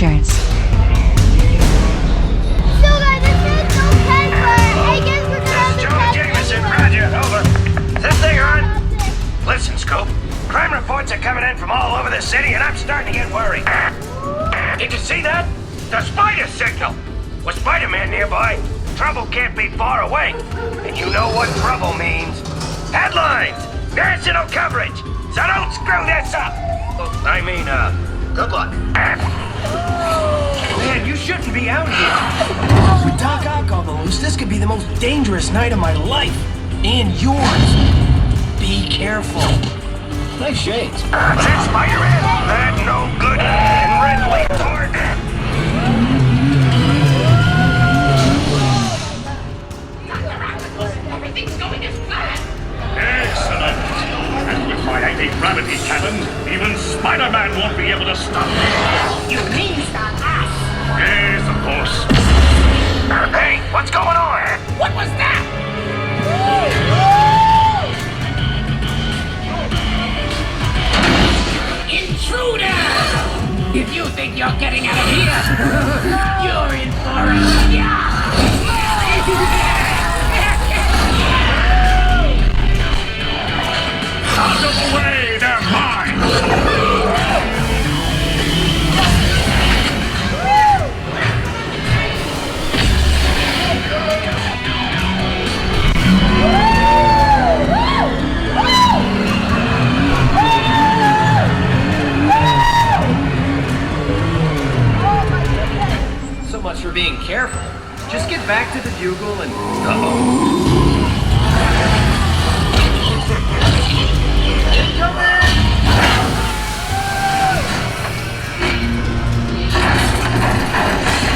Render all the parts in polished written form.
GioVentures. So guys, this is no test, but I guess we're gonna have to test Jameson, anyway. Roger, over. Is this thing on? Listen, Scoop. Crime reports are coming in from all over the city, and I'm starting to get worried. Did you see that? The spider signal. With Spider-Man nearby, trouble can't be far away. And you know what trouble means. Headlines! National coverage! So don't screw this up! Good luck. Man, you shouldn't be out here. With Doc Ock on the loose, this could be the most dangerous night of my life. And yours. Be careful. Nice shades. That Spider-Man? That no good and red retard. Everything's going as planned. Excellent. And with my anti-gravity cannon, even Spider-Man won't be able to stop me. You mean stop us? Yes, of course. Hey, what's going on? What was that? Intruder! If you think you're getting out of here, you're in for a shock! Out of the way, they're mine! So much for being careful. Just get back to the bugle and... Uh-oh.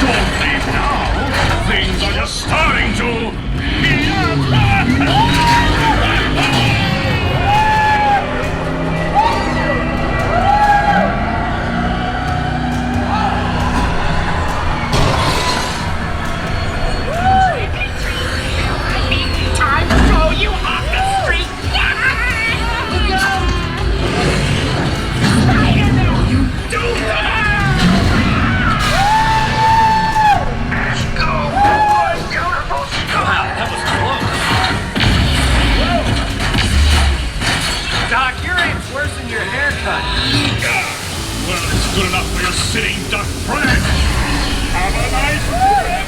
Don't leave now! Things are just starting to... Time to throw you off the street! Spider-Man, you do that! Go! Beautiful Scoop! Wow, that was close. Doc, your aim's worse than your haircut. Well, it's good enough for your sitting duck friend. Have a nice trip!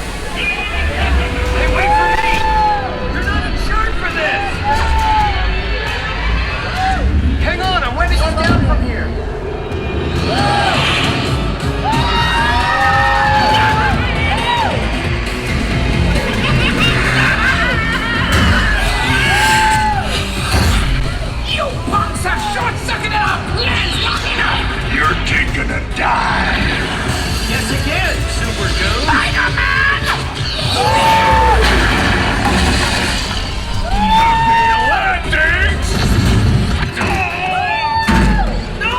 Hey, wait for me! You're not insured for this! Hang on, I'm waving on down from here. You punks have short-circuited our plans long enough! You're taking a dive. Yes, again, Super Goon. Spider-Man! Happy landings! No!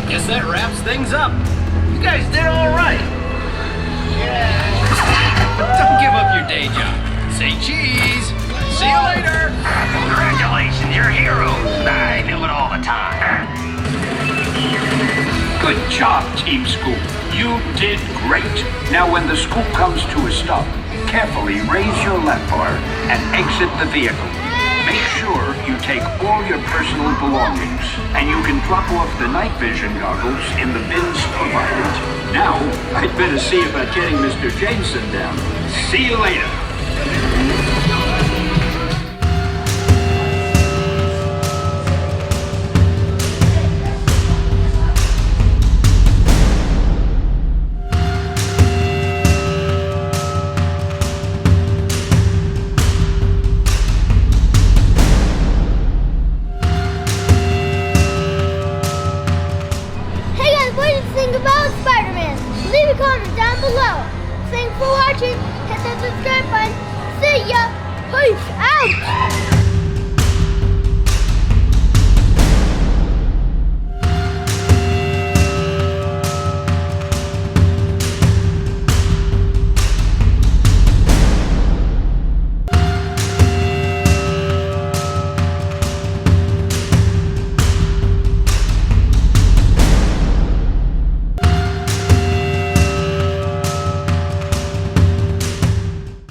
Guess that wraps things up. You guys did all right. Don't give up your day job. Say cheese. See you later. Congratulations, you're heroes. I knew it all the time. Good job, Team Scoop. You did great. Now when the scoop comes to a stop, carefully raise your lap bar and exit the vehicle. Make sure you take all your personal belongings, and you can drop off the night vision goggles in the bins provided. Now, I'd better see about getting Mr. Jameson down. See you later. Hey guys, what do you think about Spider-Man? Leave a comment down below. Thanks for watching. Hit that subscribe button. See ya. Peace out.